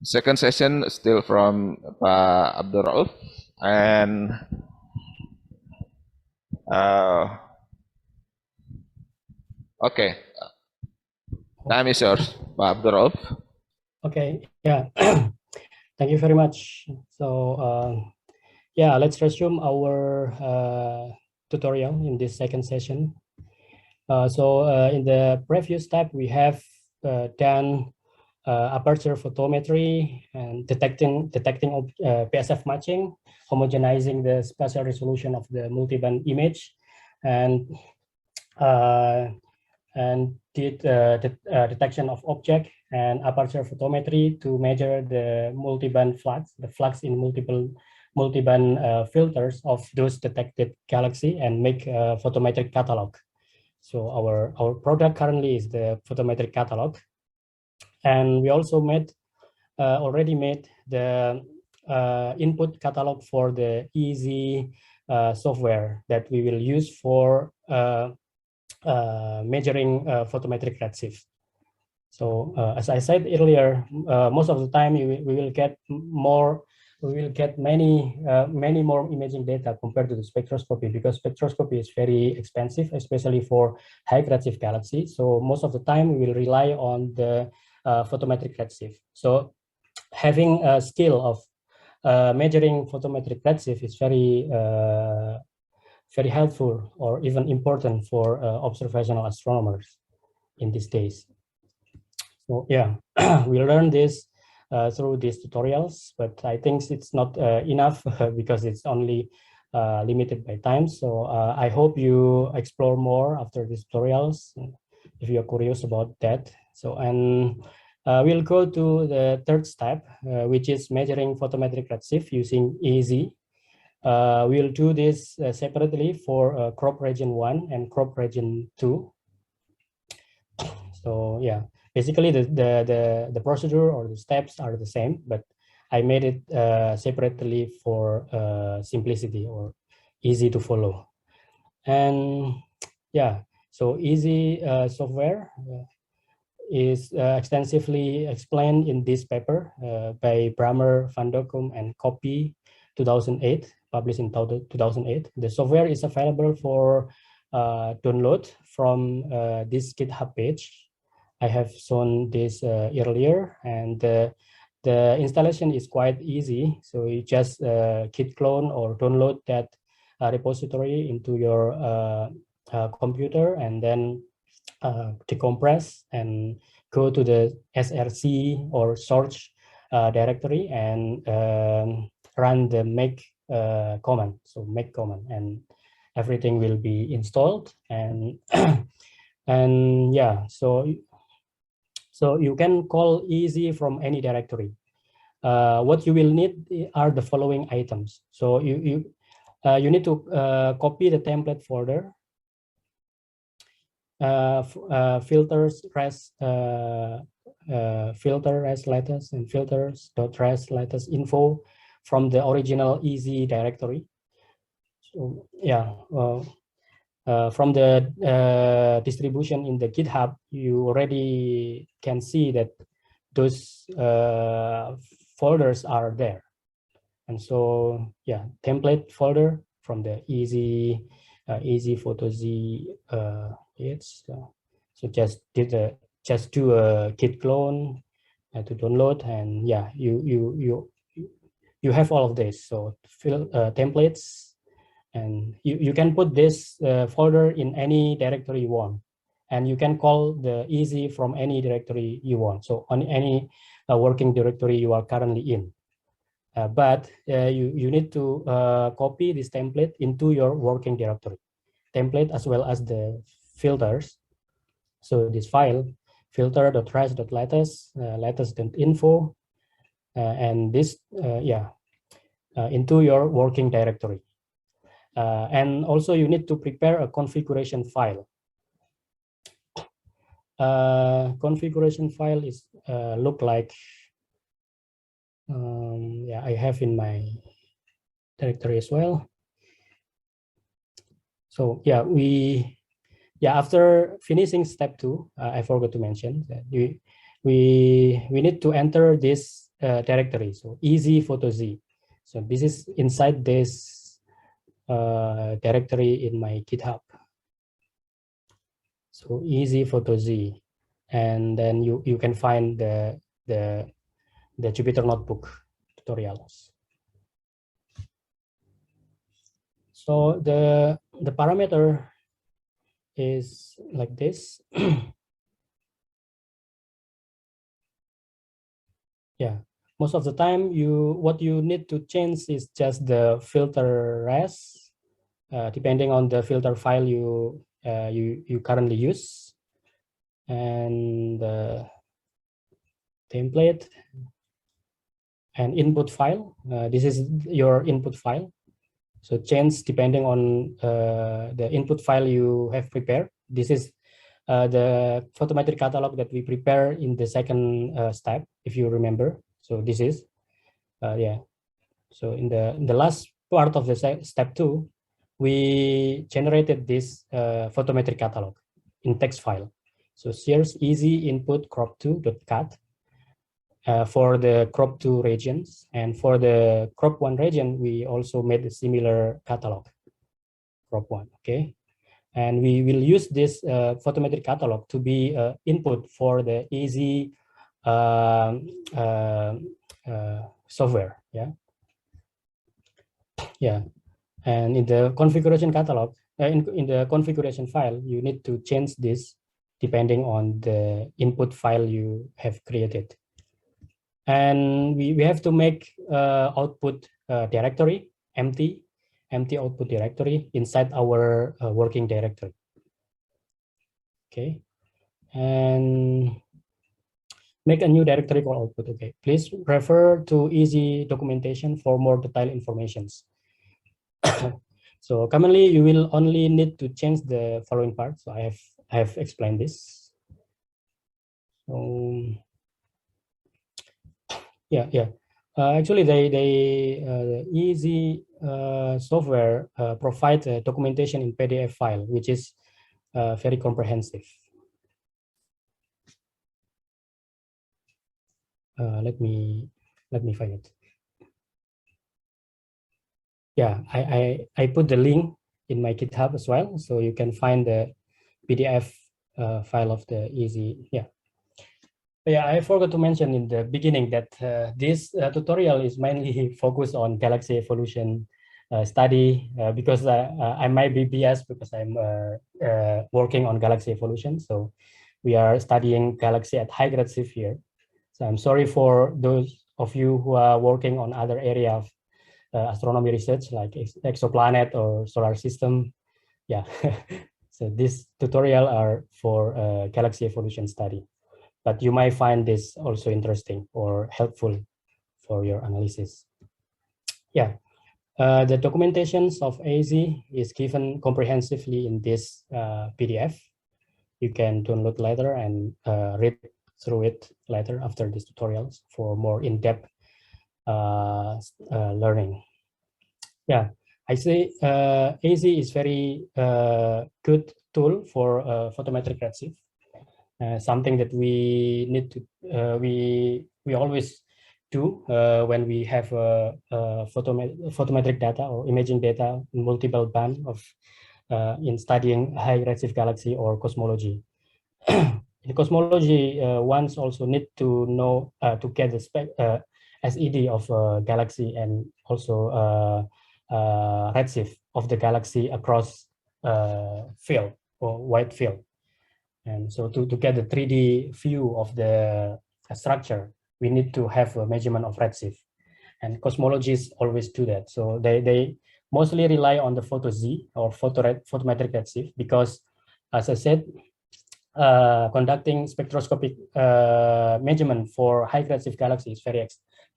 Second session still from Pak Abdurro'uf, and okay, time is yours, Pak Abdurro'uf. Okay, yeah, thank you very much. So yeah, let's resume our tutorial in this second session. In the previous step, we have done aperture photometry and detecting PSF matching, homogenizing the spatial resolution of the multiband image, and did detection of object and aperture photometry to measure the multiband flux, the flux in multiband filters of those detected galaxy, and make a photometric catalog. So our product currently is the photometric catalog, and we also already made the input catalog for the easy software that we will use for measuring photometric redshift. So as I said earlier, most of the time we will get many more imaging data compared to the spectroscopy, because spectroscopy is very expensive, especially for high redshift galaxies. So most of the time we will rely on the photometric redshift. So having a skill of measuring photometric redshift is very helpful or even important for observational astronomers in these days. So yeah, we learned this through these tutorials, but I think it's not enough because it's only limited by time. So I hope you explore more after these tutorials if you're curious about that. So, and we'll go to the third step, which is measuring photometric redshift using EZ. We'll do this separately for crop region 1 and crop region 2. So yeah, basically the procedure or the steps are the same, but I made it separately for simplicity or easy to follow. And yeah, so easy software is extensively explained in this paper by Bramer, Van Dokkum, and Copy 2008, published in 2008. The software is available for download from this GitHub page. I have shown this earlier, and the installation is quite easy. So you just git clone or download that repository into your computer, and then decompress and go to the src or search directory and run the make command. So make command, and everything will be installed. And and yeah, so you can call easy from any directory. What you will need are the following items. So you need to copy the template folder, filters res filter res letters and filters.res letters info from the original easy directory. So yeah, from the distribution in the GitHub, you already can see that those folders are there. And so yeah, template folder from the easy photo Z. So just do a git clone to download, and yeah, you have all of this. So fill templates, and you can put this folder in any directory you want, and you can call the easy from any directory you want. So on any working directory you are currently in. But you need to copy this template into your working directory, template as well as the filters. So this file, filter.res.lattice, lattice.info, and this, into your working directory. And also you need to prepare a configuration file. Configuration file is look like, yeah, I have in my directory as well. So yeah, after finishing step 2, I forgot to mention that we need to enter this directory. So easy photo Z. So this is inside this directory in my GitHub. So easy photo Z, and then you can find the Jupyter Notebook tutorials. So the parameter is like this. Yeah, most of the time what you need to change is just the filter res, depending on the filter file you currently use, and the template and input file. This is your input file. So change depending on the input file you have prepared. This is the photometric catalog that we prepare in the second step, if you remember. So this is, yeah. So in the last part of the step 2, we generated this photometric catalog in text file. So here's easy input crop2.cat for the crop 2 regions, and for the crop 1 region, we also made a similar catalog, crop 1, okay? And we will use this photometric catalog to be input for the easy software, yeah? Yeah, and in the configuration catalog, in the configuration file, you need to change this depending on the input file you have created. And we have to make output directory empty output directory inside our working directory. Okay, and make a new directory called output. Okay, please refer to easy documentation for more detailed informations. So commonly you will only need to change the following part. So I have explained this. So yeah. Actually, they easy software provide documentation in PDF file, which is very comprehensive. Let me find it. Yeah, I put the link in my GitHub as well, so you can find the PDF file of the easy. Yeah. Yeah, I forgot to mention in the beginning that this tutorial is mainly focused on galaxy evolution study, because I might be biased because I'm working on galaxy evolution. So we are studying galaxy at high redshift here. So I'm sorry for those of you who are working on other area of astronomy research like exoplanet or solar system. Yeah, so this tutorial are for galaxy evolution study. But you might find this also interesting or helpful for your analysis. Yeah, the documentations of AZ is given comprehensively in this PDF. You can download later and read through it later after these tutorials for more in-depth learning. Yeah, I say AZ is very good tool for photometric redshift. Something that we need to we always do when we have photometric data or imaging data in multiple band of in studying high redshift galaxy or cosmology. In cosmology, ones also need to know to get the SED of galaxy and also redshift of the galaxy across field or wide field. And so to get the 3D view of the structure, we need to have a measurement of redshift. And cosmologists always do that. So they mostly rely on the photo Z or photometric redshift because, as I said, conducting spectroscopic measurement for high redshift galaxy is very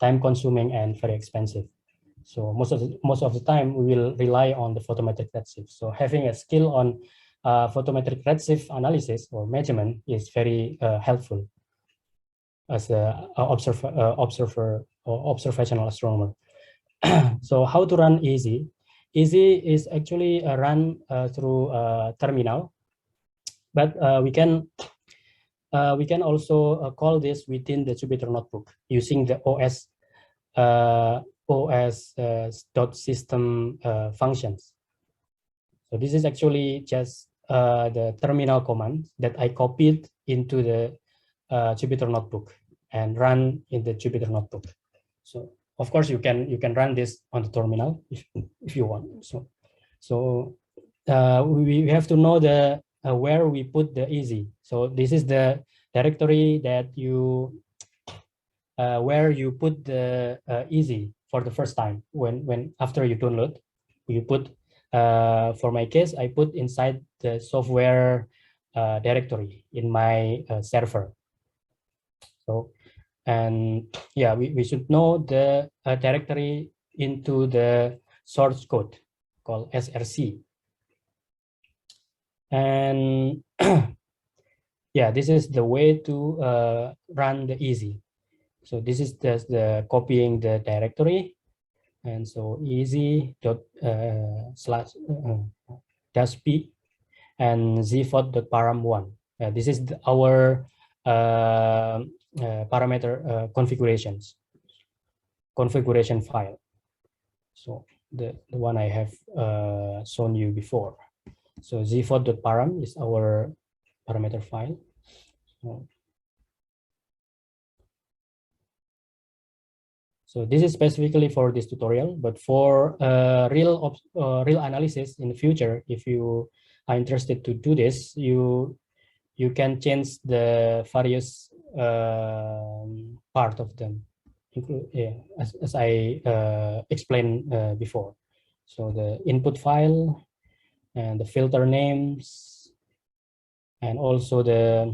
time consuming and very expensive. So most of the time we will rely on the photometric redshift. So having a skill on photometric redshift analysis or measurement is very helpful as a observer or observational astronomer. So how to run EASY? EASY is actually run through terminal, but we can we can also call this within the Jupyter notebook using the os system functions. So this is actually just the terminal command that I copied into the Jupyter notebook and run in the Jupyter notebook. So of course you can run this on the terminal if you want. So we have to know the where we put the easy. So this is the directory that you where you put the easy for the first time when after you download. You put for my case, I put inside the software directory in my server. So, and yeah, we should know the directory into the source code called src. And yeah, this is the way to run the easy. So this is just the copying the directory. And so easy dot slash dash p and zfot.param1. This is our parameter configuration file. So the one I have shown you before. So zfot.param is our parameter file. So this is specifically for this tutorial, but for real analysis in the future, if you are interested to do this, you can change the various part of them, as I explained before. So the input file and the filter names, and also the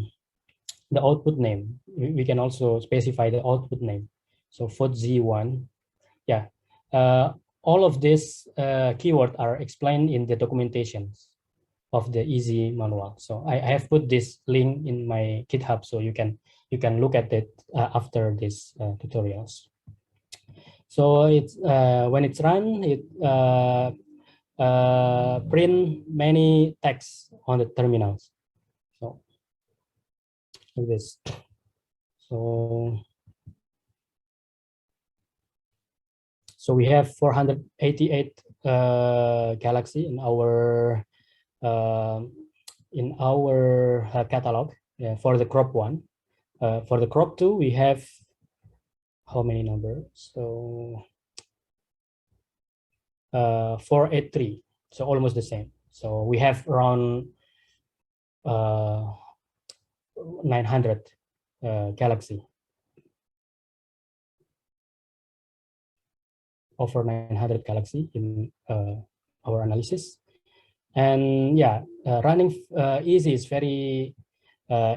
output name. We can also specify the output name. So for Z1, yeah, all of these keywords are explained in the documentations of the easy manual. So I have put this link in my GitHub, so you can look at it after these tutorials. So it's when it's run, it print many texts on the terminals. So like this. So we have 488 galaxy in our catalog for the crop one. For the crop two, we have how many numbers? So 483. So almost the same. So we have around 900 galaxy. Over 900 galaxy in our analysis. And yeah, running easy is very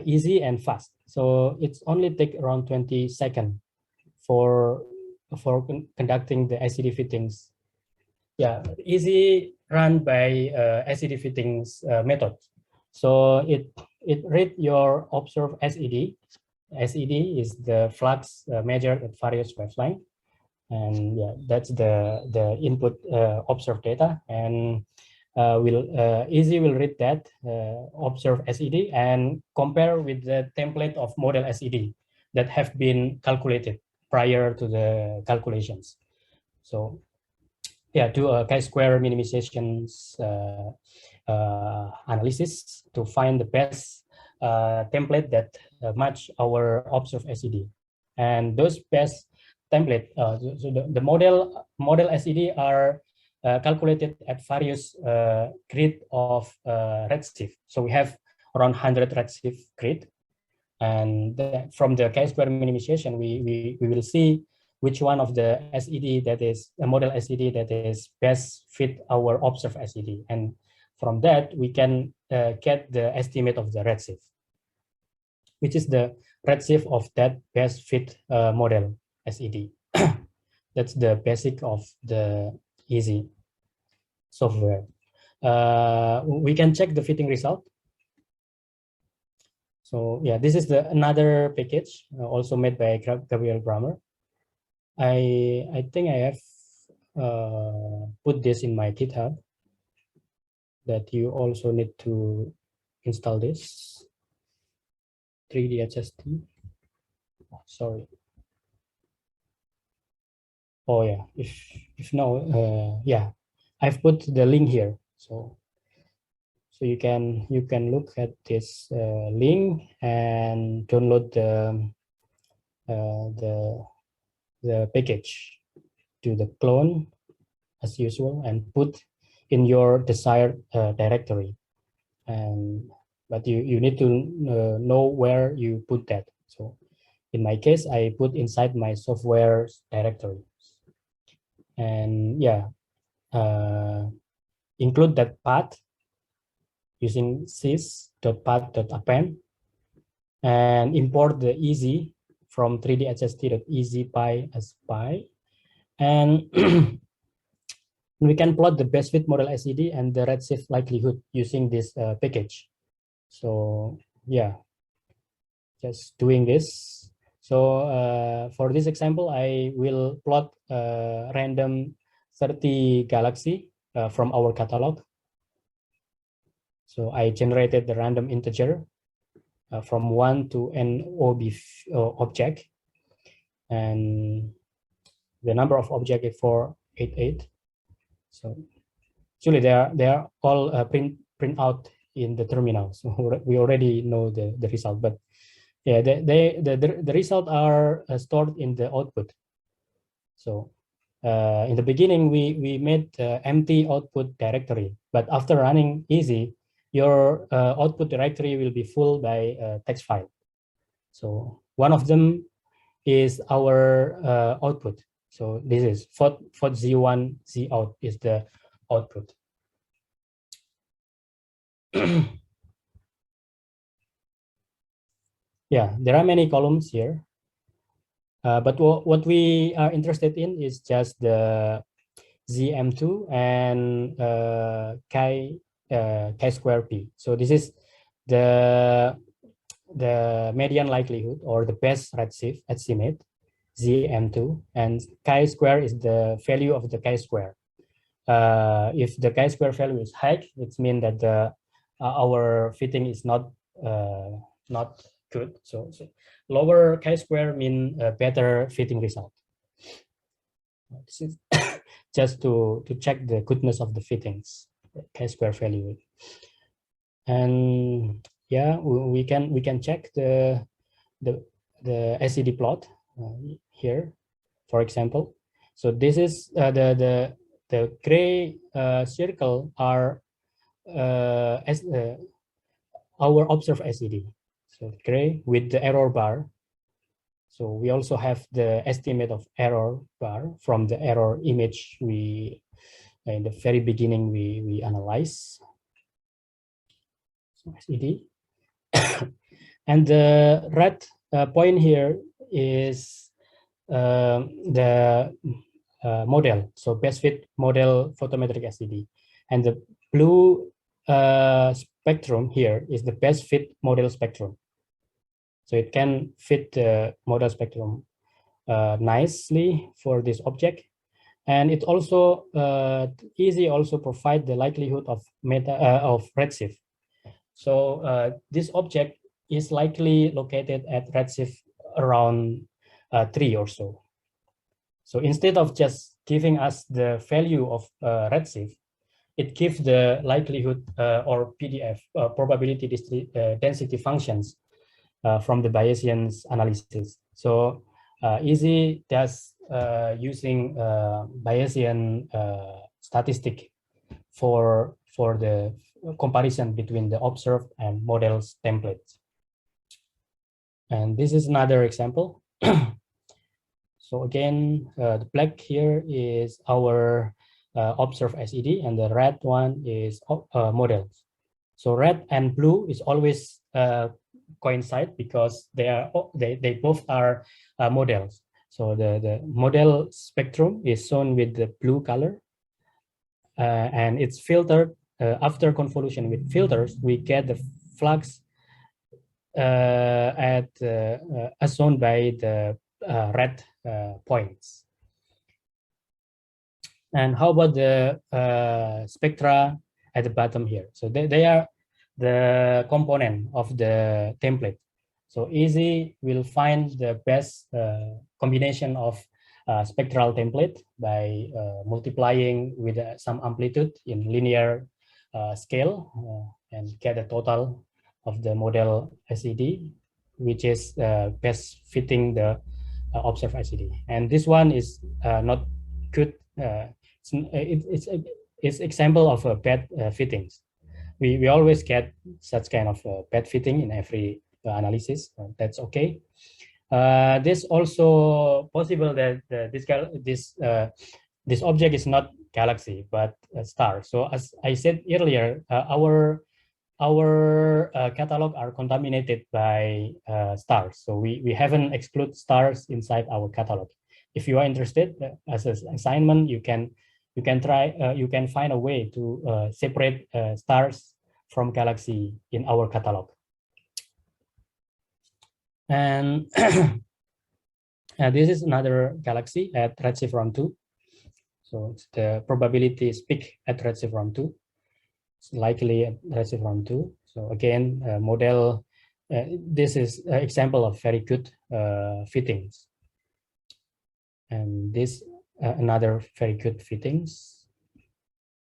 easy and fast. So it's only take around 20 seconds for conducting the SED fittings. Yeah, easy run by SED fittings method. So it read your observed SED. SED is the flux measured at various wavelengths. And yeah, that's the input observed data, and easy will read that observed SED and compare with the template of model SED that have been calculated prior to the calculations. So yeah, do a chi-square minimizations analysis to find the best template that match our observed SED, and those best template. So the model SED are calculated at various grid of redshift. So we have around 100 redshift grid, and from the chi-square minimization, we will see which one of the SED that is a model SED that is best fit our observed SED, and from that we can get the estimate of the redshift, which is the redshift of that best fit model SED. That's the basic of the easy software. We can check the fitting result. So yeah, this is another package also made by Gabriel Brammer. I think I have put this in my GitHub, that you also need to install this. 3D HST. Sorry. Oh yeah, if no, yeah, I've put the link here. So you can look at this link and download the package to the clone as usual and put in your desired directory. And but you need to know where you put that. So in my case, I put inside my software directory. And yeah, include that path using sys.path.append and import the easy from 3dhst.easypy as py. And we can plot the best fit model SED and the redshift likelihood using this package. So yeah, just doing this. So for this example, I will plot random 30 galaxy from our catalog. So I generated the random integer from 1 to n object, and the number of object is 488. So actually they are all print out in the terminal. So we already know the result, but yeah, the result are stored in the output. So in the beginning, we made empty output directory, but after running easy, your output directory will be full by text file. So one of them is our output. So this is z1 z out is the output. Yeah, there are many columns here. But what we are interested in is just the ZM2 and chi square P. So this is the median likelihood or the best redshift estimate, ZM2, and chi square is the value of the chi square. If the chi square value is high, it means that our fitting is not good. So lower chi square mean a better fitting result. This is just to check the goodness of the fittings, chi square value. And yeah, we can check the SED plot here, for example. So this is the gray circle are our observed SED. So gray with the error bar. So we also have the estimate of error bar from the error image we in the very beginning we analyze. So SED. And the red point here is the model, so best fit model photometric SED, and the blue spectrum here is the best fit model spectrum. So it can fit the model spectrum nicely for this object, and it also easy also provide the likelihood of redshift. So this object is likely located at redshift around 3 or so. So instead of just giving us the value of redshift, it gives the likelihood or PDF probability density functions from the Bayesian analysis. So easy does using Bayesian statistic for the comparison between the observed and models templates. And this is another example. So again, the black here is our observed SED, and the red one is models. So red and blue is always coincide because they both are models. So the model spectrum is shown with the blue color, and it's filtered after convolution with filters. We get the flux as shown by the red points. And how about the spectra at the bottom here? So they are the component of the template. So easy will find the best combination of spectral template by multiplying with some amplitude in linear scale and get a total of the model SED, which is best fitting the observed SED. And this one is not good. It's example of bad fittings. We always get such kind of bad fitting in every analysis. That's okay. This also possible that this object is not galaxy but a star. So as I said earlier, our catalog are contaminated by stars. So we haven't exclude stars inside our catalog. If you are interested, as an assignment, you can try you can find a way to separate stars from galaxy in our catalog. And this is another galaxy at redshift round 2. So the probability is big at redshift round 2. It's likely at redshift round 2. So again, model, this is an example of very good fittings. And this another very good fittings.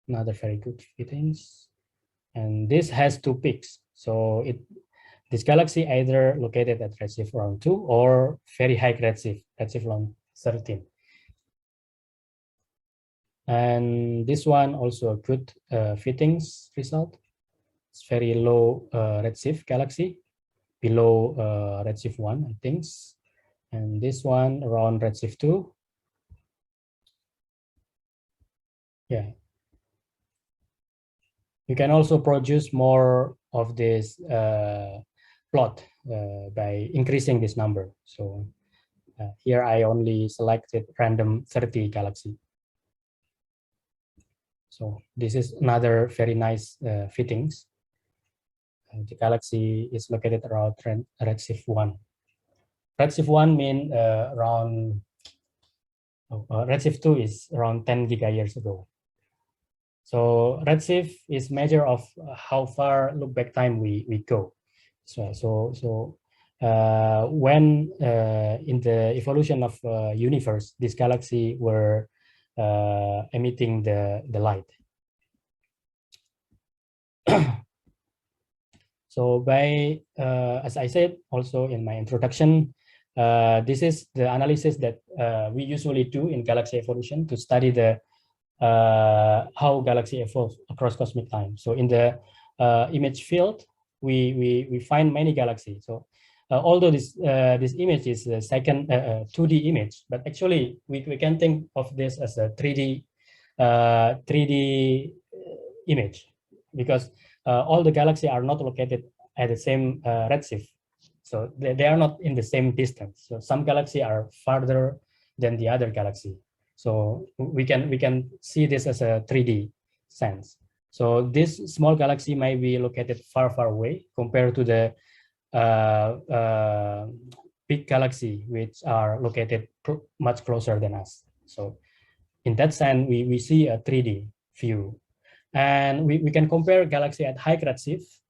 Another very good fittings. And this has 2 peaks. So this galaxy either located at redshift round 2 or very high redshift round 13. And this one also a good fittings result. It's very low redshift galaxy, below redshift 1, I think. And this one around redshift 2. Yeah. You can also produce more of this plot by increasing this number. So here I only selected random 30 galaxy. So this is another very nice fittings. The galaxy is located around redshift 1. Redshift 1 mean around, redshift 2 is around 10 gigayears ago. So redshift is measure of how far look back time we go. So when in the evolution of universe, this galaxy were emitting the light. So by as I said also in my introduction, this is the analysis that we usually do in galaxy evolution to study the how galaxy evolves across cosmic time. So in the image field, we find many galaxies. So although this image is the second 2D image, but actually we can think of this as a 3D image, because all the galaxies are not located at the same redshift. So they are not in the same distance. So some galaxies are farther than the other galaxy. So we can see this as a 3D sense. So this small galaxy may be located far away compared to the big galaxy, which are located much closer than us. So in that sense, we see a 3D view. And we can compare galaxy at high redshift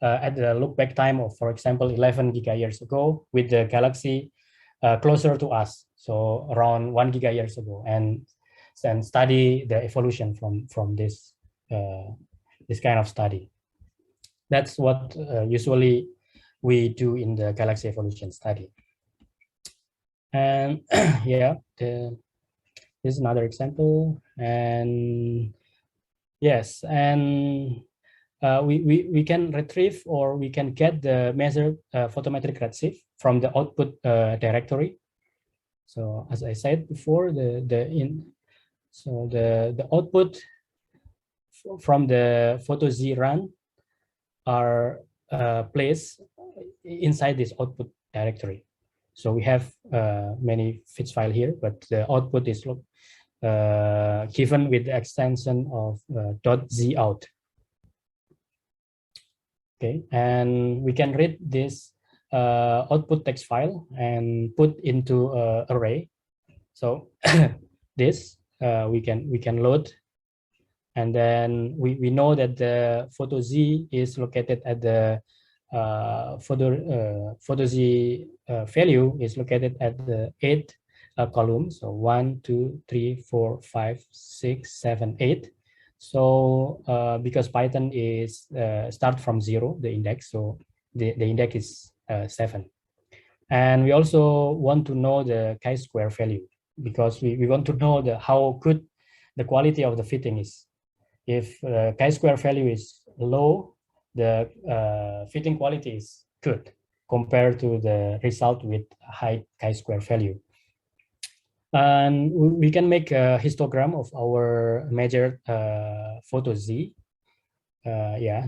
at the look back time of, for example, 11 gigayears ago with the galaxy closer to us, so around 1 gigayears ago, and study the evolution from this this kind of study. That's what usually we do in the galaxy evolution study. And yeah, this is another example. And yes, and we can retrieve or we can get the measured photometric redshift from the output directory. So as I said before, the output from the PhotoZ run are placed inside this output directory. So we have many fits file here, but the output is given with the extension of .zout. Okay, and we can read this output text file and put into array. So this we can load, and then we know that the PhotoZ is located at the photo Z value is located at the 8th column. So 1, 2, 3, 4, 5, 6, 7, 8. So because Python is start from 0, the index, so the index is 7. And we also want to know the chi-square value, because we want to know how good the quality of the fitting is. If chi-square value is low, the fitting quality is good compared to the result with high chi-square value. And we can make a histogram of our measured photo Z,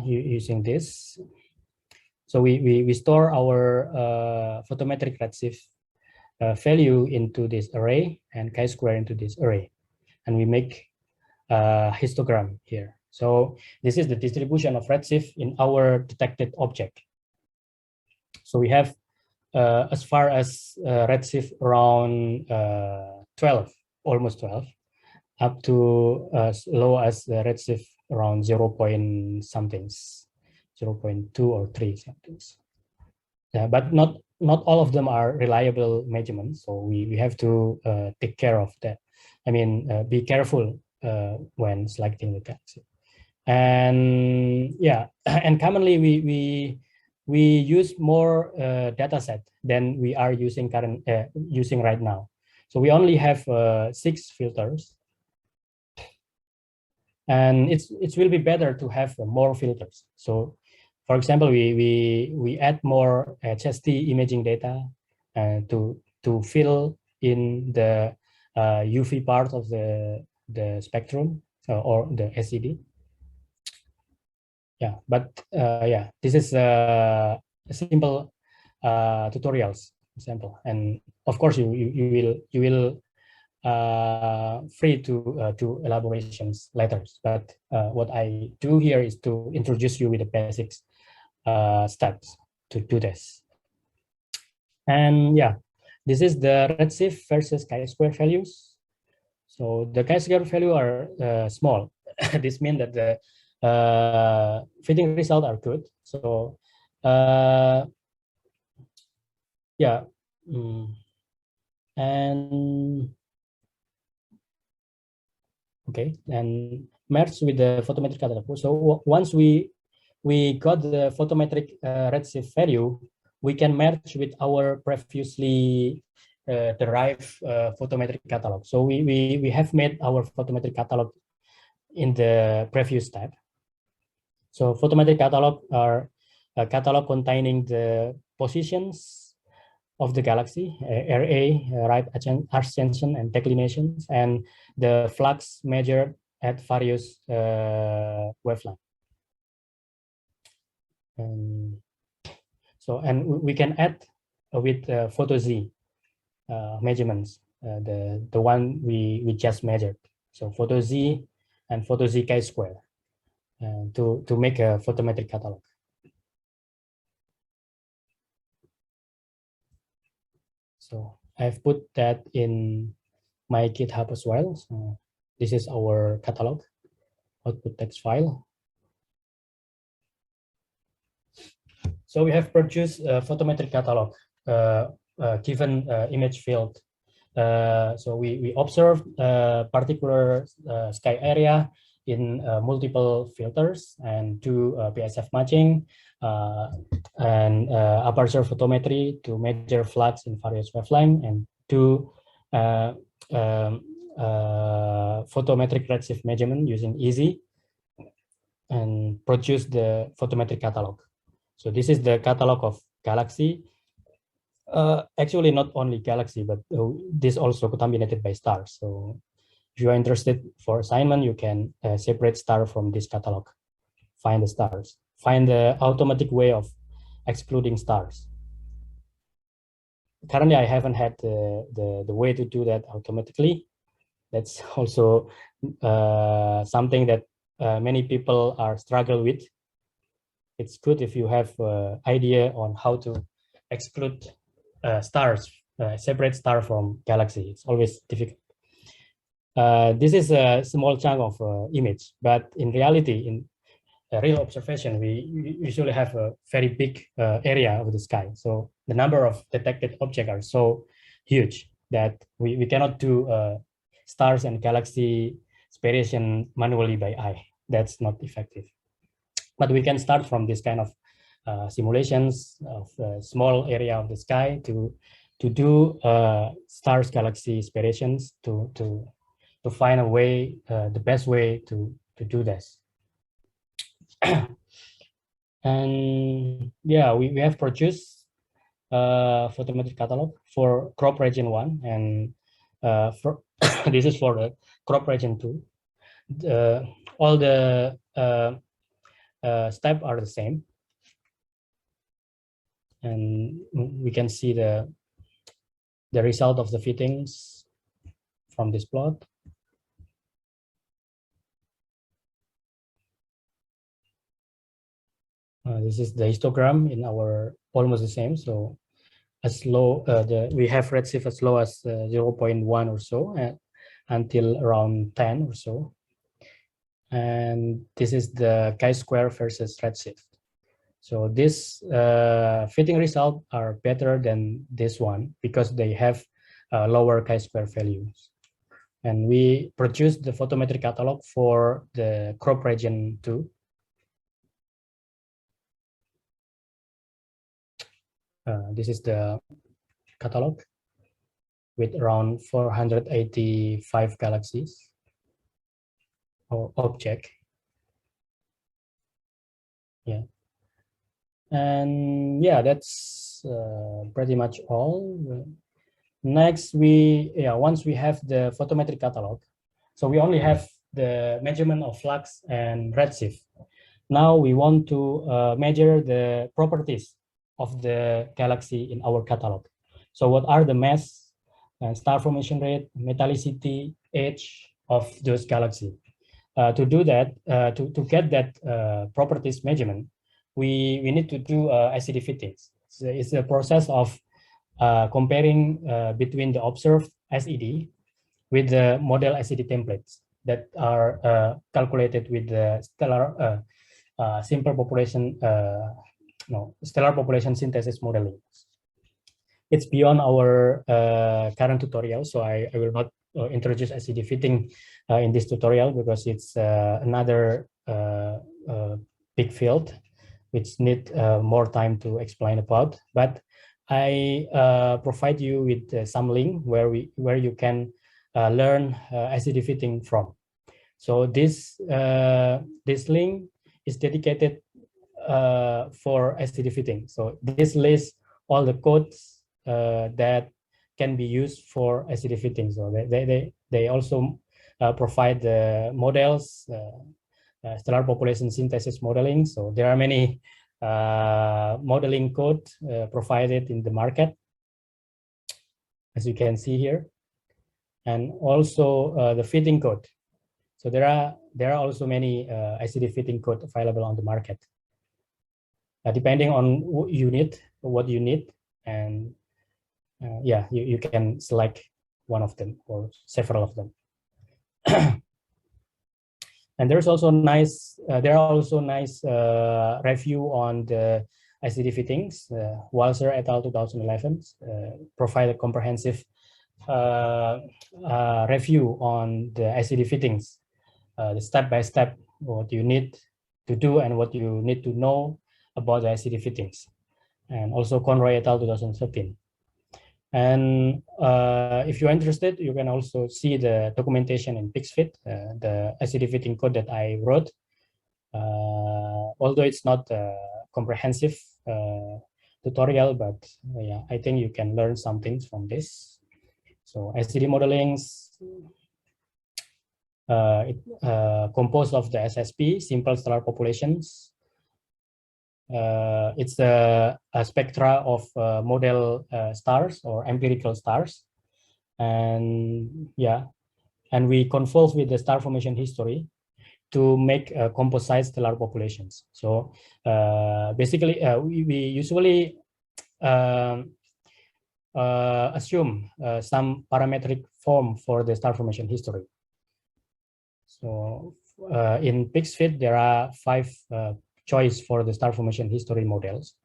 using this. So we store our photometric redshift value into this array and chi-square into this array, and we make a histogram here. So this is the distribution of redshift in our detected object. So we have as far as redshift around 12, almost 12, up to as low as the redshift around 0 point somethings, 0.2 or 3 somethings. Yeah, but not all of them are reliable measurements. So we have to take care of that. I mean, be careful when selecting the galaxy. And yeah, and commonly we use more data set than we are using using right now. So we only have 6 filters, and it will be better to have more filters. So for example, we add more JWST imaging data to fill in the UV part of the spectrum or the SED. Yeah, but yeah, this is a simple tutorials example, and of course you will free to do elaborations later. But what I do here is to introduce you with the basics steps to do this. And yeah, this is the redshift versus chi-square values. So the chi-square value are small. This means that the fitting results are good. So yeah, and okay, and merge with the photometric catalog. So once we got the photometric redshift value, we can merge with our previously derived photometric catalog. So we have made our photometric catalog in the previous step. So photometric catalog are a catalog containing the positions of the galaxy, RA, right ascension and declinations, and the flux measured at various wavelengths. And we can add with photo Z measurements, the one we just measured. So photo Z and photo Z chi-square to make a photometric catalog. So I've put that in my GitHub as well. So this is our catalog, output text file. So we have produced a photometric catalog given image field. So we observed a particular sky area in multiple filters and do PSF matching and aperture photometry to measure flux in various wavelengths, and do photometric redshift measurement using EASY, and produce the photometric catalog. So this is the catalog of galaxy. Actually, not only galaxy, but this also contaminated by stars. So if you are interested for assignment, you can separate star from this catalog, find the stars, find the automatic way of excluding stars. Currently, I haven't had the way to do that automatically. That's also something that many people are struggle with. It's good if you have idea on how to exclude stars, separate star from galaxy. It's always difficult. This is a small chunk of image, but in reality, real observation, we usually have a very big area of the sky. So the number of detected objects are so huge that we cannot do stars and galaxy spiration manually by eye. That's not effective. But we can start from this kind of simulations of a small area of the sky to do stars galaxy spirations to find a way, the best way to do this. And yeah, we have produced photometric catalog for crop region 1, and for this is for the crop region 2. All the steps are the same, and we can see the result of the fittings from this plot. This is the histogram in our almost the same. So as low, we have redshift as low as 0.1 or so, until around 10 or so. And this is the chi-square versus redshift. So this fitting result are better than this one because they have lower chi-square values. And we produced the photometric catalog for the crop region 2. This is the catalog with around 485 galaxies or object. Yeah. And yeah, that's pretty much all. Next, once we have the photometric catalog, so we only have the measurement of flux and redshift. Now we want to measure the properties of the galaxy in our catalog. So what are the mass and star formation rate, metallicity, age of those galaxies? To do that, to get that properties measurement, we need to do SED fittings. So it's a process of comparing between the observed SED with the model SED templates that are calculated with the stellar simple population, stellar population synthesis modeling. It's beyond our current tutorial, so I will not introduce SED fitting in this tutorial because it's another big field which need more time to explain about. But I provide you with some link where you can learn SED fitting from. So this link is dedicated for SED fitting. So this lists all the codes that can be used for SED fitting. So they also provide the models, stellar population synthesis modeling. So there are many modeling code provided in the market, as you can see here, and also the fitting code. So there are also many SED fitting code available on the market, depending on what you need, and yeah, you can select one of them or several of them. And there's also nice, there are also nice review on the SED fittings. Walser et al. 2011 provided comprehensive review on the SED fittings, the step-by-step, what you need to do and what you need to know about the SED fittings. And also Conroy et al. 2013. And if you're interested, you can also see the documentation in PixFit, the SED fitting code that I wrote. Although it's not a comprehensive tutorial, but yeah, I think you can learn some things from this. So SED modelings, composed of the SSP, simple stellar populations. It's a spectra of model stars or empirical stars, and yeah, and we convolve with the star formation history to make composite stellar populations. So basically, we usually assume some parametric form for the star formation history. So in PixFit, there are 5 choice for the star formation history models.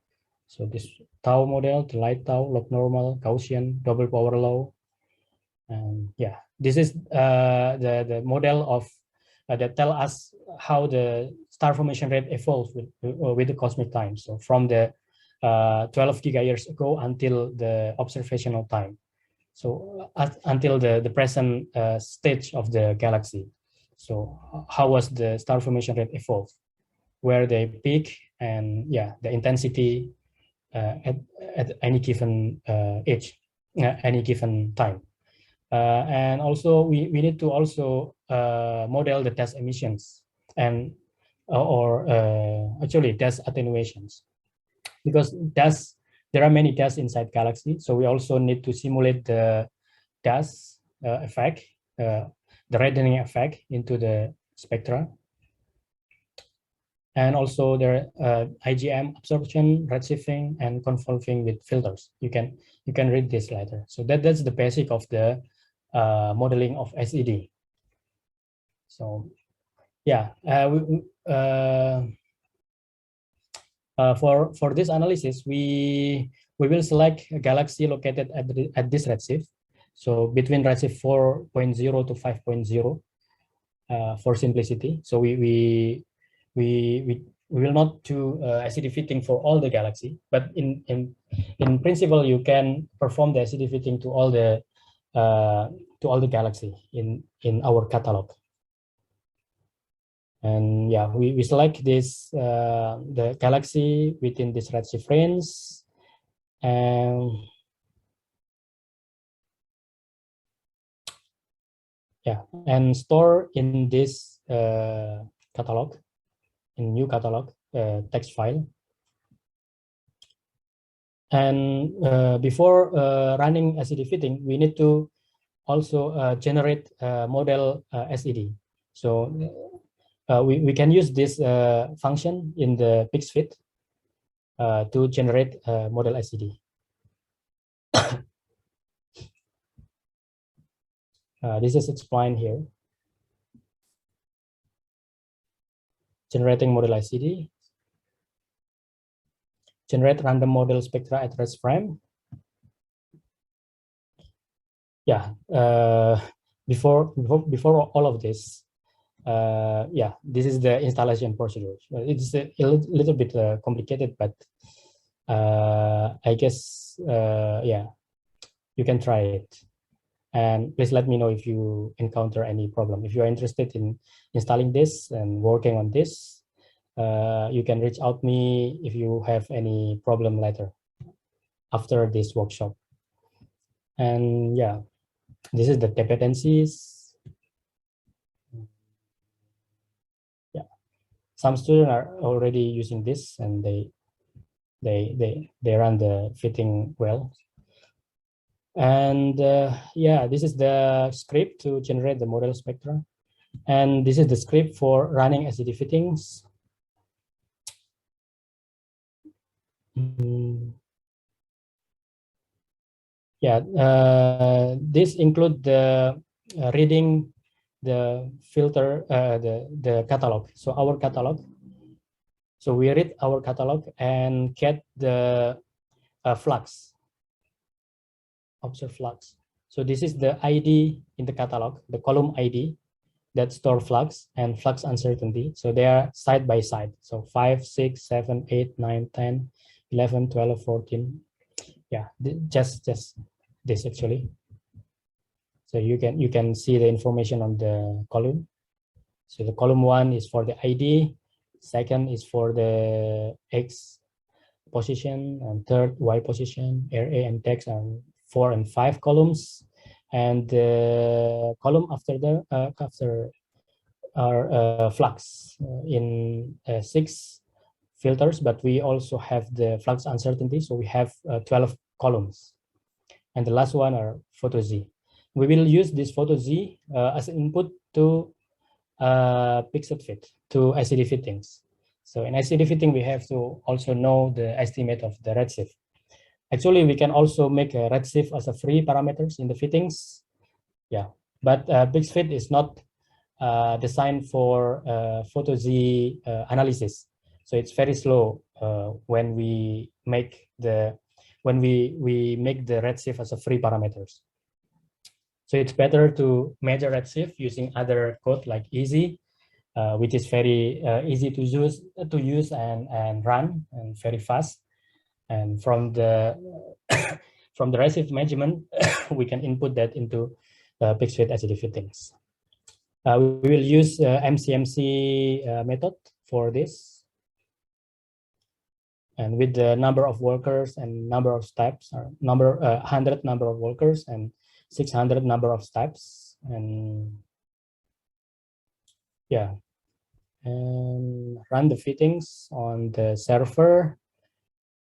So this tau model, the light tau, log normal, Gaussian, double power law. And yeah, this is the model of that tell us how the star formation rate evolves with the cosmic time. So from the 12 gigayears ago until the observational time. So until the present stage of the galaxy. So how was the star formation rate evolve? Where they peak, and yeah, the intensity at any given age, any given time. And also we need to also model the test emissions and actually test attenuations, because there are many tests inside galaxy. So we also need to simulate the dust effect, the reddening effect into the spectra. And also there IgM absorption, redshifting, and convolving with filters. You can read this later. So that's the basic of the modeling of SED. So yeah, for this analysis, we will select a galaxy located at this redshift. So between redshift 4.0 to 5.0 for simplicity. So we will not do SED fitting for all the galaxy, but in principle you can perform the SED fitting to all the galaxy in our catalog. And yeah, we select this the galaxy within this redshift range, and yeah, and store in this catalog, in new catalog text file. And before running SED fitting, we need to also generate model SED. So we can use this function in the PixFit to generate model SED. This is explained here. Generating model SED. Generate random model spectra at rest frame. Yeah, before all of this, yeah, this is the installation procedure. It's a little bit complicated, but I guess yeah, you can try it. And please let me know if you encounter any problem. If you are interested in installing this and working on this, you can reach out me if you have any problem later after this workshop. And yeah, this is the dependencies. Yeah, some students are already using this, and they run the fitting well. And yeah, this is the script to generate the model spectra, and this is the script for running SED fittings. Yeah, this include the reading the filter, the catalog. So our catalog. So we read our catalog and get the flux, observe flux. So this is the ID in the catalog, the column ID that store flux and flux uncertainty. So they are side by side. So 5, 6, 7, 8, 9, 10, 11, 12, 14. Yeah, just this actually. So you can see the information on the column. So the column 1 is for the ID, second is for the X position, and third Y position, array and text are 4 and 5 columns, and the column after the after are flux in 6 filters, but we also have the flux uncertainty, so we have 12 columns. And the last one are photo Z. We will use this photo Z as an input to PixFit, to SED fittings. So in SED fitting, we have to also know the estimate of the redshift. Actually, we can also make a redshift as a free parameters in the fittings. Yeah, but PixFit is not designed for photo Z analysis. So it's very slow when we make the redshift as a free parameters. So it's better to measure redshift using other code like Easy, which is very easy to use and run and very fast. And from the from the redshift measurement, we can input that into fixed width SED fittings. We will use MCMC method for this. And with the number of workers and number of steps, or 100 number of workers and 600 number of steps, and yeah, and run the fittings on the server,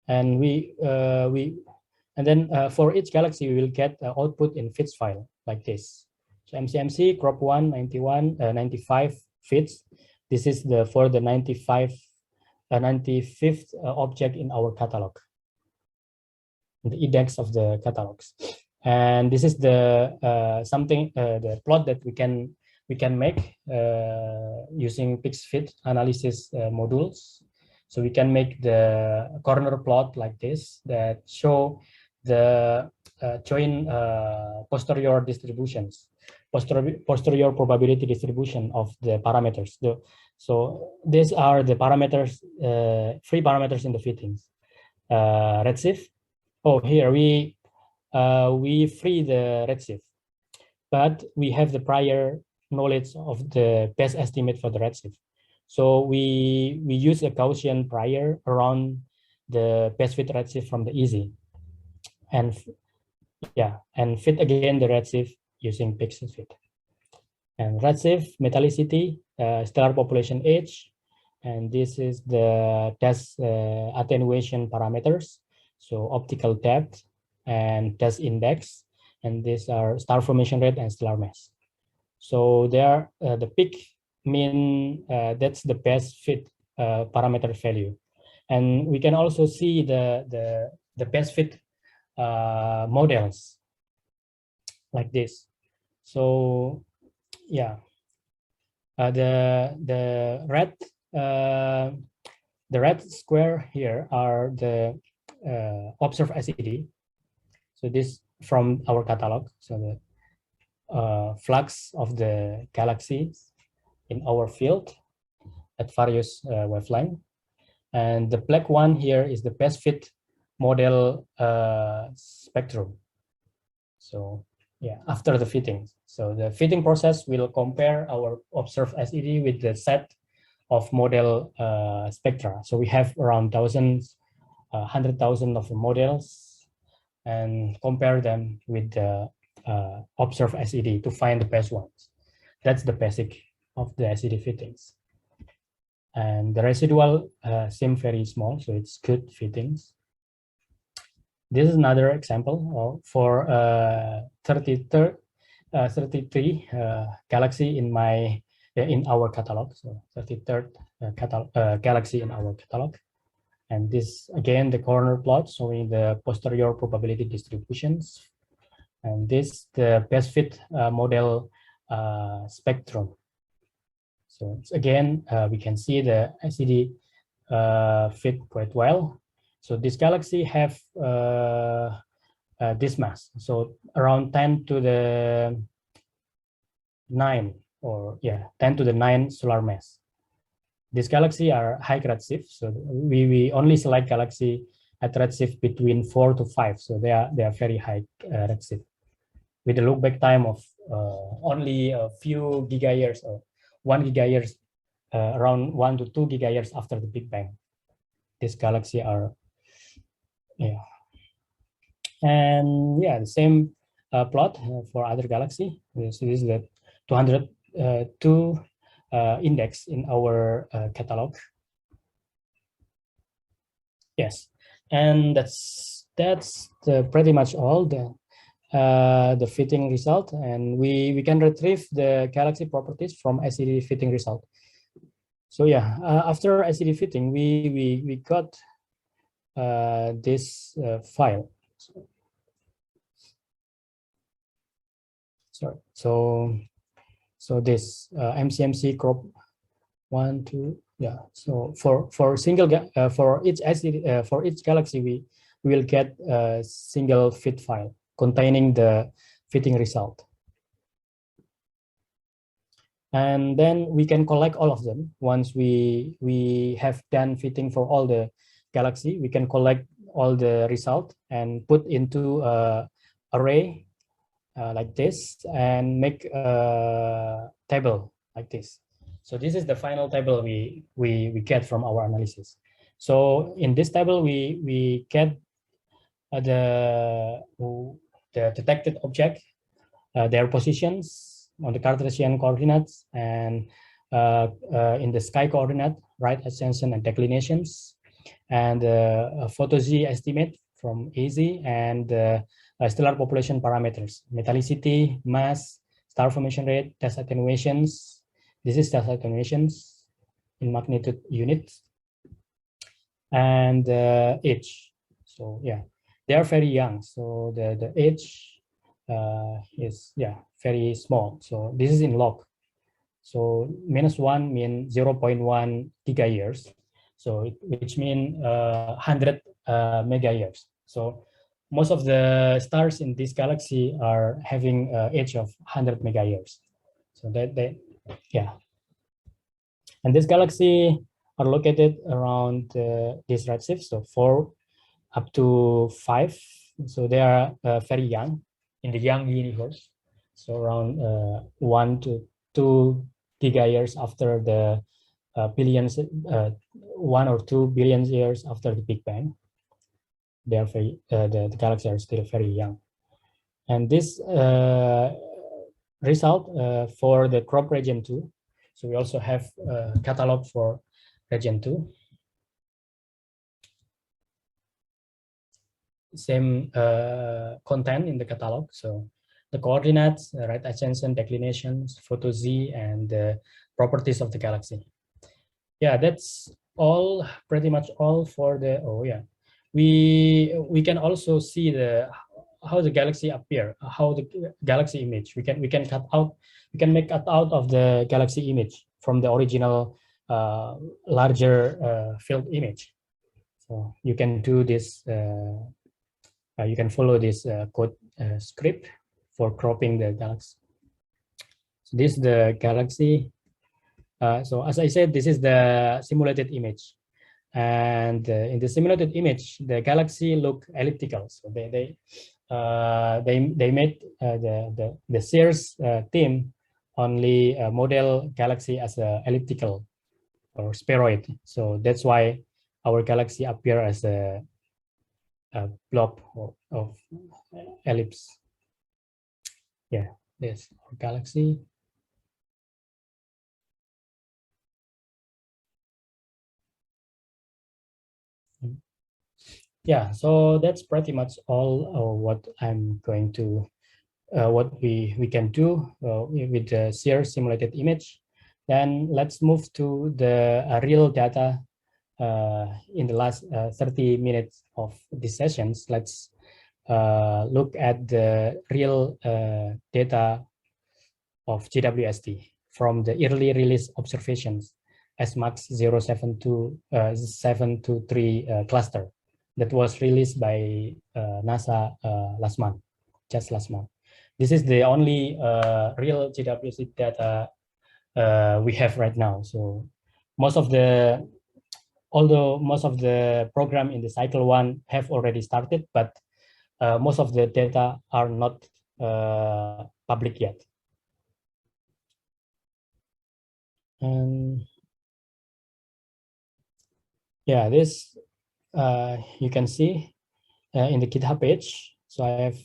and then for each galaxy we will get output in fits file like this. So MCMC crop 1 95 fits. This is for the 95th object in our catalog, the index of the catalogs. And this is the the plot that we can make using fixed fit analysis modules. So we can make the corner plot like this that show the joint posterior distributions, posterior probability distribution of the parameters. So these are the parameters, free parameters in the fittings. Redshift. Oh, here we free the redshift, but we have the prior knowledge of the best estimate for the redshift. So we use a Gaussian prior around the best fit redshift from the Easy, and and fit again the redshift using pixel fit. And redshift, metallicity, stellar population age, and this is the test attenuation parameters. So optical depth and test index, and these are star formation rate and stellar mass. So they are the peak mean, that's the best fit parameter value. And we can also see the best fit models like this. So yeah, the red square here are the observed SED. So this from our catalog. So the flux of the galaxies in our field at various wavelength. And the black one here is the best fit model spectrum. So yeah, after the fitting. So the fitting process will compare our observed SED with the set of model spectra. So we have around 100,000 of the models and compare them with the observed SED to find the best ones. That's the basic of the SED fittings. And the residual seem very small, so it's good fittings. This is another example for 33 galaxy in our catalog. So 33rd galaxy in our catalog. And this again the corner plot showing the posterior probability distributions. And this the best fit model spectrum. So it's again we can see the SED fit quite well. So this galaxy have this mass, so around 10 to the 9, or yeah, 10 to the 9 solar mass. This galaxy are high redshift, so we only select galaxy at redshift between 4 to 5, so they are very high redshift, with a look back time of only a few gigayears or 1 gigayears, around 1 to 2 gigayears after the Big Bang. This galaxy are, yeah. And yeah, the same plot for other galaxy. So this is the 202 index in our catalog. Yes, and that's pretty much all the fitting result, and we can retrieve the galaxy properties from SED fitting result. So yeah, after SED fitting, we got this file. Sorry. So this MCMC crop 1, 2, yeah. So for single for each galaxy, we will get a single fit file containing the fitting result. And then we can collect all of them. Once we have done fitting for all the galaxy, we can collect all the result and put into a array like this and make a table like this. So this is the final table we get from our analysis. So in this table, we get the detected object, their positions on the Cartesian coordinates, and in the sky coordinate, right ascension and declinations, and a photo Z estimate from AZ, and stellar population parameters, metallicity, mass, star formation rate, test attenuations. This is test attenuations in magnitude units, and age. So yeah, they are very young. So the age is very small. So this is in log. So -1 means 0.1 giga years. So which means 100 mega years. So most of the stars in this galaxy are having age of 100 mega years. So yeah. And this galaxy are located around this redshift, so 4 up to 5. So they are very young in the young universe. So around 1 to 2 giga years after the billions, 1 or 2 billion years after the Big Bang. They are very, the galaxies are still very young. And this result for the crop region 2. So we also have a catalog for region 2. Same content in the catalog. So the coordinates, right ascension, declinations, photo Z, and the properties of the galaxy. Yeah, that's all, pretty much all for the, we can also see how the galaxy appear, how the galaxy image. We can make cut out of the galaxy image from the original larger field image. So you can do this. You can follow this code script for cropping the galaxy. So this is the galaxy. So as I said, this is the simulated image. And in the simulated image, the galaxy look elliptical. So they made the Sears team only model galaxy as a elliptical or spheroid. So that's why our galaxy appear as a blob of ellipse. Yeah, this galaxy. Yeah, so that's pretty much all what I'm going to, what we can do with the Sears simulated image. Then let's move to the real data. In the last 30 minutes of these sessions, let's look at the real data of JWST from the early release observations SMAX 0723 cluster that was released by NASA last month, just last month. This is the only real JWST data we have right now. So although most of the program in the cycle 1 have already started, but most of the data are not public yet. And yeah, this you can see in the GitHub page. So I have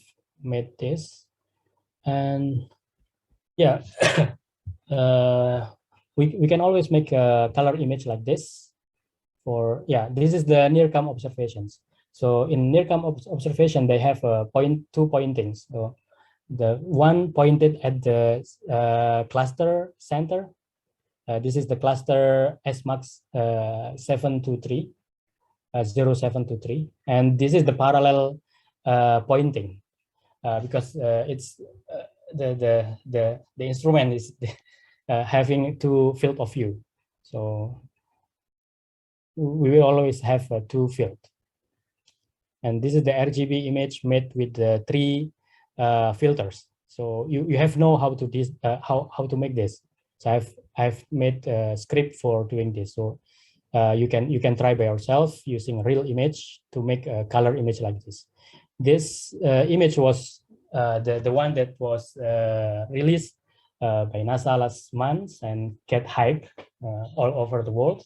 made this, and yeah, we can always make a color image like this. For this is the near-come observations. So in near-come observation, they have two pointings. So the one pointed at the cluster center. This is the cluster SMAX 723, 0723, and this is the parallel pointing because it's the instrument is having two field of view. So we will always have two field. And this is the RGB image made with the three filters. So you have know how to how to make this. So I've made a script for doing this. So you can try by yourself using real image to make a color image like this. This image was the one that was released by NASA last month and get hype all over the world.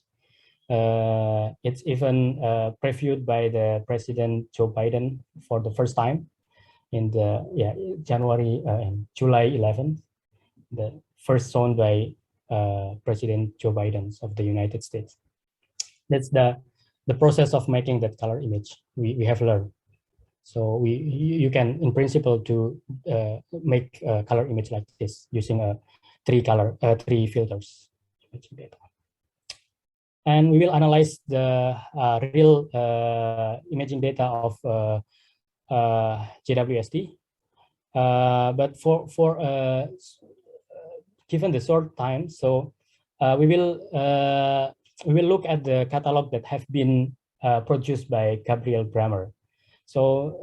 It's even previewed by the President Joe Biden for the first time in the January and July 11th, the first shown by President Joe Biden of the United States. That's the process of making that color image we have learned. So you can, in principle, to make a color image like this using a three filters. And we will analyze the real imaging data of JWST. But for given the short time, so we will look at the catalog that have been produced by Gabriel Brammer. So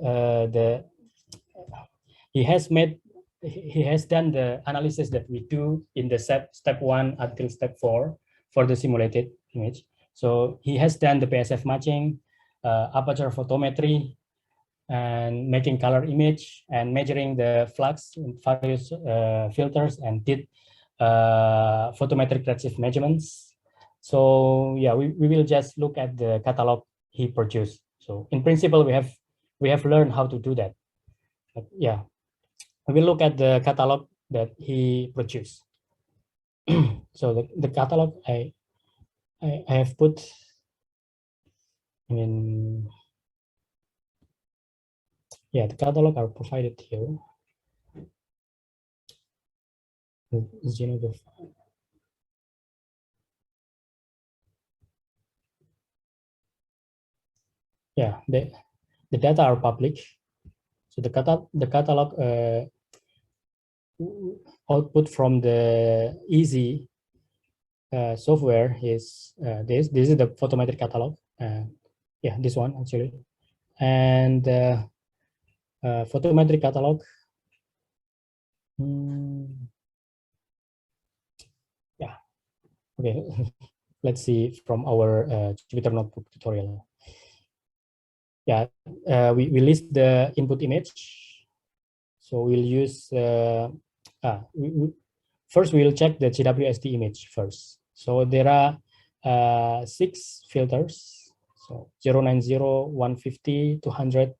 he has done the analysis that we do in the step 1 until step 4 for the simulated image. So he has done the PSF matching, aperture photometry, and making color image and measuring the flux in various filters, and did photometric redshift measurements. So yeah, we will just look at the catalog he produced. So in principle, we have learned how to do that. But yeah, we will look at the catalog that he produced. So the catalog I have put in, yeah, the catalog are provided here. Yeah, the data are public. So the catalog output from the easy software is this is the photometric catalog. Yeah, this one actually. And photometric catalog, yeah, okay. Let's see from our Jupyter Notebook tutorial. Yeah, we list the input image. So we'll use first we will check the JWST image first. So there are 6 filters. So 090, 150, 200,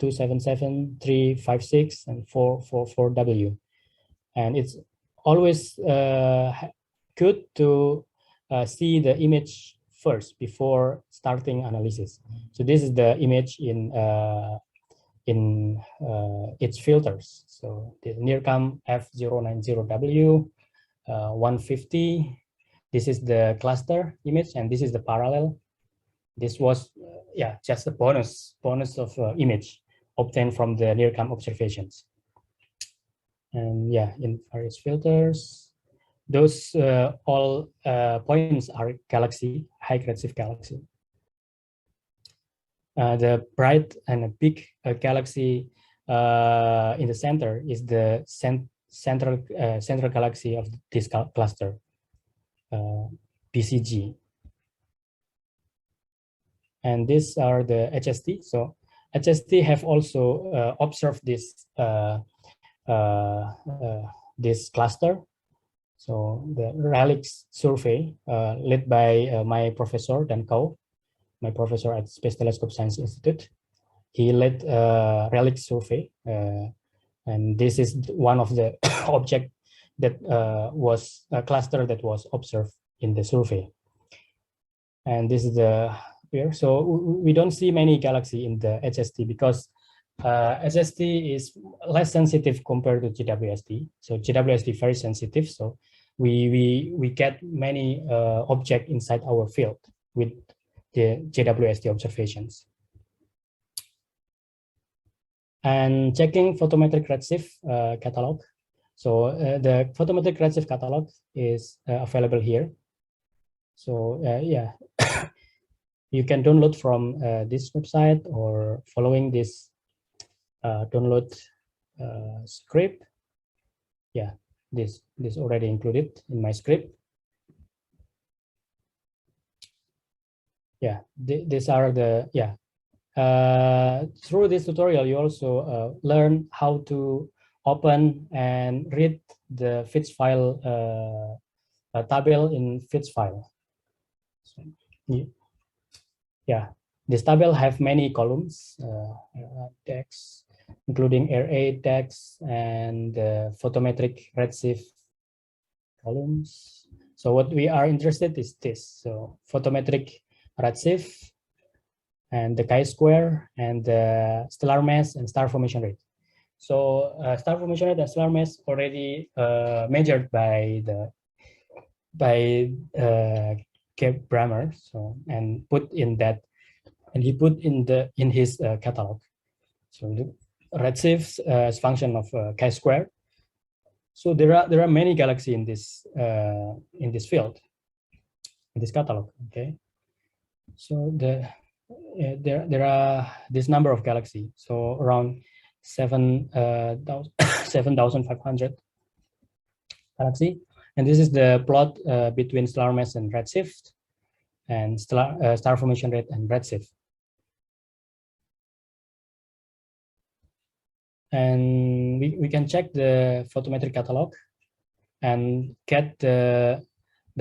277, 356, and 444W. And it's always good to see the image first before starting analysis. So this is the image in its filters. So the NIRCam F090W, 150. This is the cluster image, and this is the parallel. This was just a bonus of image obtained from the NIRCam observations. And yeah, in various filters, those all points are galaxy, high redshift galaxy. The bright and a big galaxy in the center is the central galaxy of this cluster, BCG. And these are the HST. So HST have also observed this this cluster. So the RELIX survey led by my professor Dan Kau, my professor at Space Telescope Science Institute. He led a RELIX survey, and this is one of the object that was a cluster that was observed in the survey. And this is the here. So we don't see many galaxy in the HST because HST is less sensitive compared to JWST. So JWST very sensitive. So we get many objects inside our field with the JWST observations. And checking photometric redshift catalog. So the photometric redshift catalog is available here. So yeah, you can download from this website or following this download script. Yeah, this already included in my script. Yeah, these are the, yeah. Through this tutorial, you also learn how to open and read the FITS file table in FITS file. So, yeah, this table have many columns, text, including array text and photometric redshift columns. So what we are interested is this. So photometric redshift and the chi-square and the stellar mass and star formation rate. So star formation rate and stellar mass already measured by Kev Brammer. So and put in that, and he put in his catalog. So the redshift is function of chi-square. So there are many galaxies in this field, in this catalog. Okay, so there are this number of galaxies. So around 7,500 galaxy, and this is the plot between stellar mass and redshift, and star formation rate and redshift. And we can check the photometric catalog and get the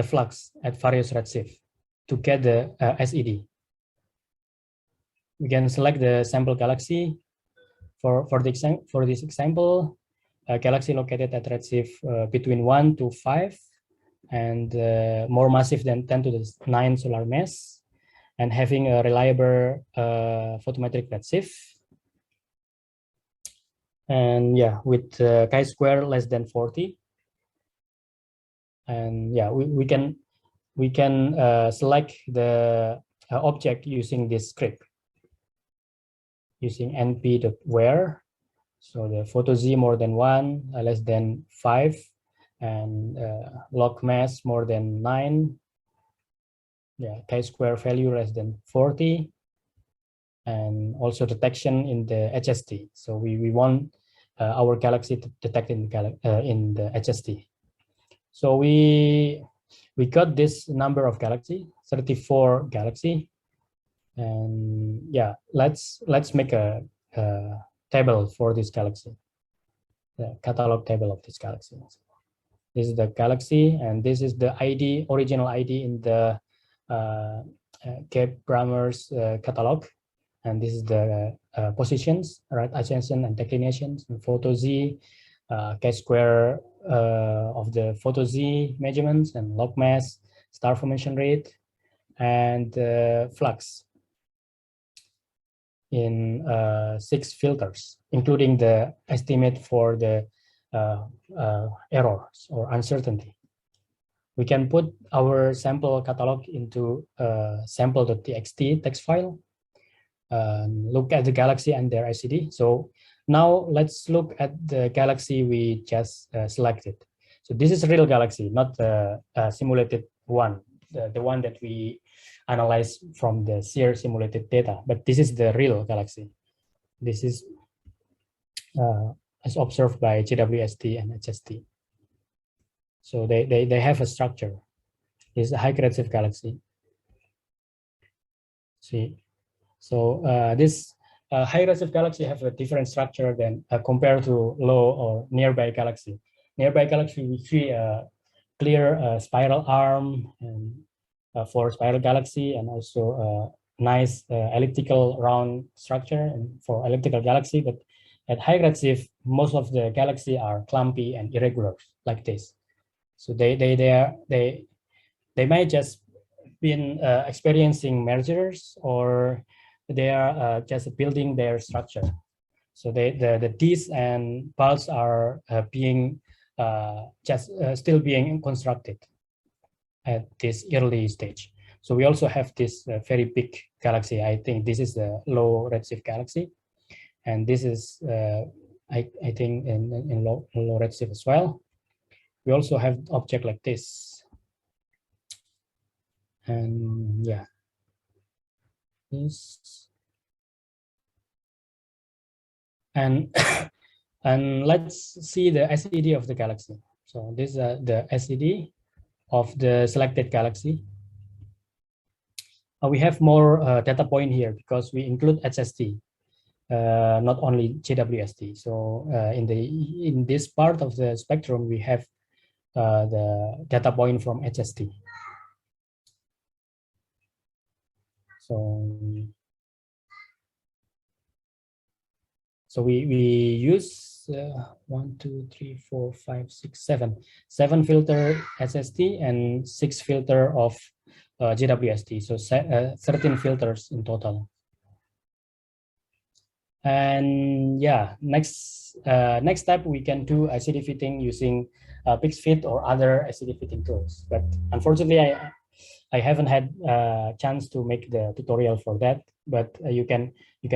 flux at various redshift to get the SED. We can select the sample galaxy. For this example, a galaxy located at redshift between 1 to 5 and more massive than 10 to the 9 solar mass, and having a reliable photometric redshift. And yeah, with chi-square less than 40. And yeah, we can select the object using this script, using np.where. So the photo z more than 1, less than 5, and log mass more than 9. Yeah, chi-square value less than 40, and also detection in the JHST. So we want our galaxy to detect in the JHST. So we got this number of galaxy, 34 galaxy, and yeah, let's make a table for this galaxy, the catalog table of this galaxy. This is the galaxy, and this is the ID, original ID in the Kev Brammer's catalog, and this is the positions, right, ascension and declinations, and photo z, chi-square of the photo z measurements, and log mass, star formation rate, and flux in 6 filters, including the estimate for the errors or uncertainty. We can put our sample catalog into sample.txt text file, look at the galaxy and their SED. So now let's look at the galaxy we just selected. So this is a real galaxy, not the simulated one, the one that we analyze from the SEER simulated data, but this is the real galaxy. This is as observed by JWST and HST. So they have a structure. It's a high redshift galaxy. See, so this high redshift galaxy have a different structure than compared to low or nearby galaxy. Nearby galaxy, we see a clear spiral arm and for spiral galaxy, and also a nice elliptical round structure and for elliptical galaxy. But at high redshift, most of the galaxy are clumpy and irregular like this. So they might just been experiencing mergers, or they are just building their structure. So the Ds and pulse are being still being constructed at this early stage. So we also have this very big galaxy. I think this is a low redshift galaxy, and this is I think in low redshift as well. We also have object like this, and yeah, this, and and let's see the SED of the galaxy. So this is the SED of the selected galaxy. We have more data point here because we include HST, not only JWST. So in this part of the spectrum, we have the data point from HST. So we use 1, 2, 3, 4, 5, 6, 7 filter SST and 6 filter of JWST. So 13 filters in total. And yeah, next step we can do ICD fitting using PixFit or other ICD fitting tools. But unfortunately, I haven't had a chance to make the tutorial for that. But you can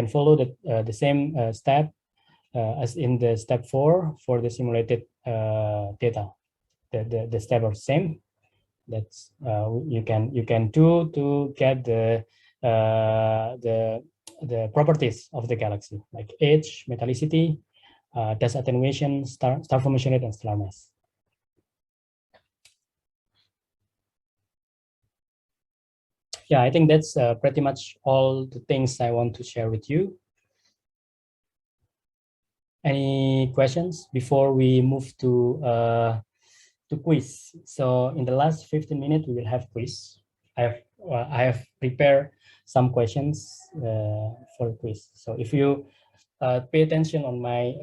follow the same step as in the step 4 for the simulated data. The step are same. That's you can do to get the properties of the galaxy, like age, metallicity, dust attenuation, star formation rate, and stellar mass. Yeah, I think that's pretty much all the things I want to share with you. Any questions before we move to quiz? So in the last 15 minutes, we will have quiz. I have prepared some questions for the quiz. So if you pay attention on my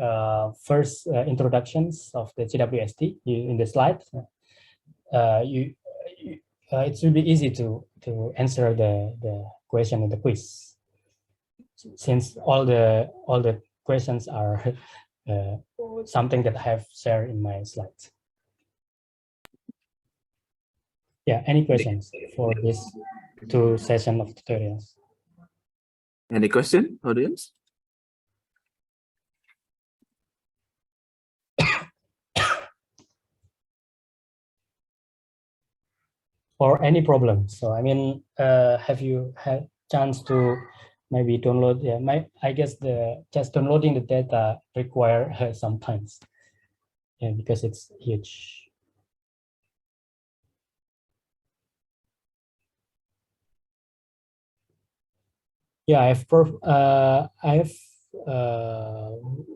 first introductions of the JWST in the slide, it should be easy to answer the question in the quiz, since all the questions are something that I have shared in my slides. Yeah, any questions for this 2 session of tutorials? Any question, audience? Or any problem. So I mean, have you had chance to maybe download? Yeah, I guess just downloading the data require sometimes, yeah, because it's huge. Yeah, I've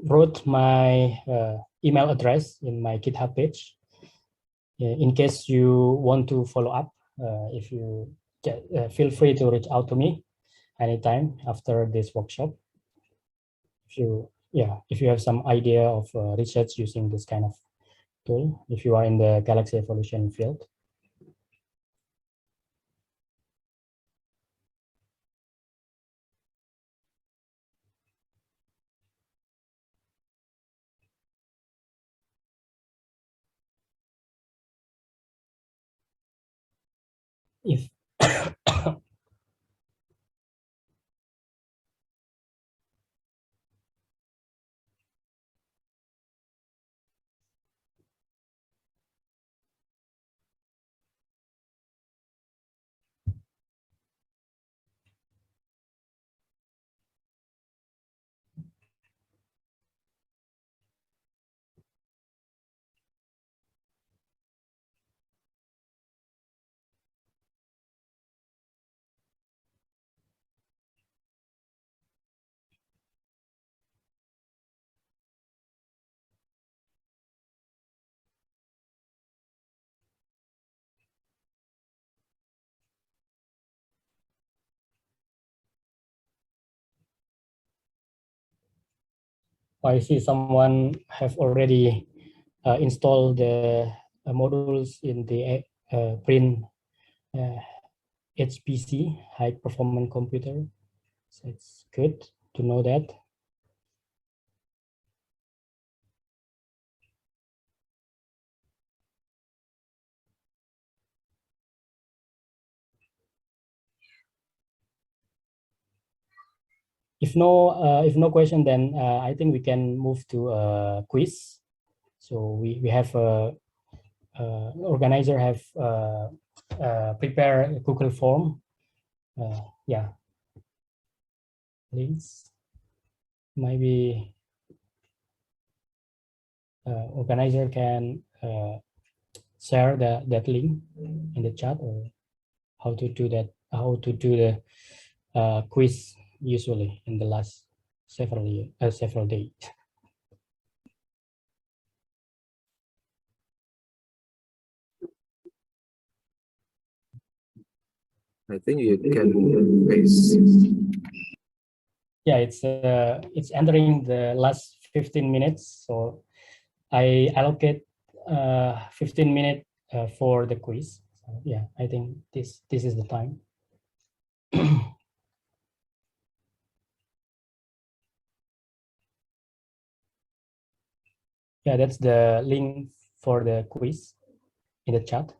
wrote my email address in my GitHub page. In case you want to follow up, if you feel free to reach out to me anytime after this workshop. If you have some idea of research using this kind of tool, if you are in the galaxy evolution field. If I see someone have already installed the modules in the print HPC, high performance computer. So it's good to know that. If no question, then I think we can move to a quiz. So we have organizer have prepare a Google form. Yeah, links. Maybe organizer can share that link in the chat, or how to do that, how to do the quiz usually in the last several days. I think you can paste. Yeah, it's entering the last 15 minutes, so I allocate 15 minutes for the quiz. So yeah, I think this is the time. Yeah, that's the link for the quiz in the chat.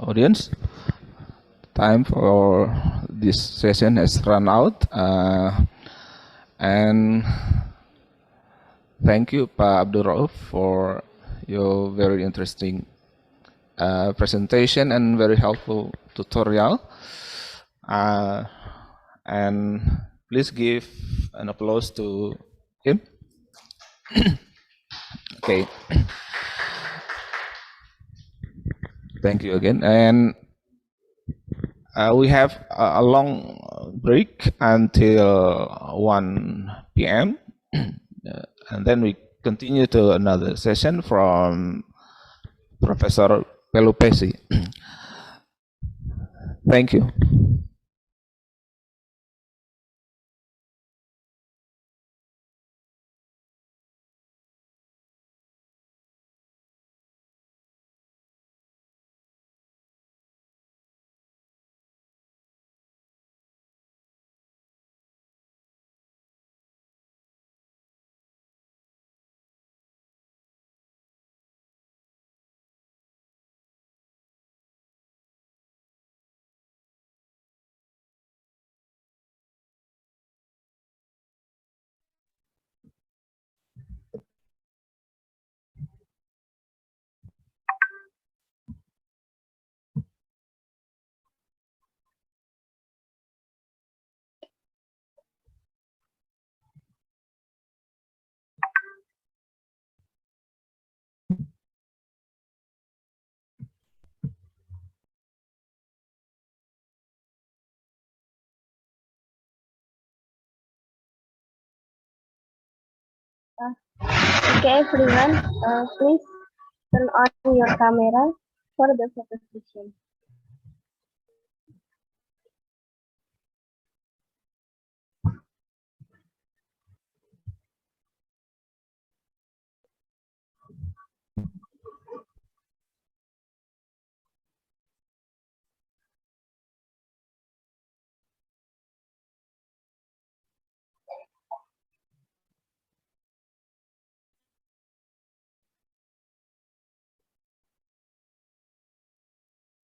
audience. Time for this session has run out, and thank you, Pak Abdurro'uf, for your very interesting presentation and very helpful tutorial. And please give an applause to him. Okay. Thank you again. And we have a long break until 1 p.m. And then we continue to another session from Professor Pelupesi. Thank you. Okay, everyone, please turn on your camera for the photo session.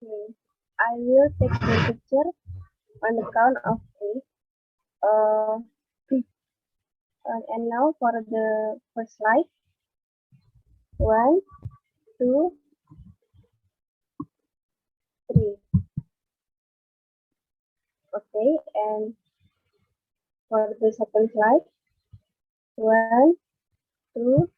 Okay. I will take the picture on the count of 3. And now for the first slide. 1, 2, 3. Okay, and for the second slide. 1, 2,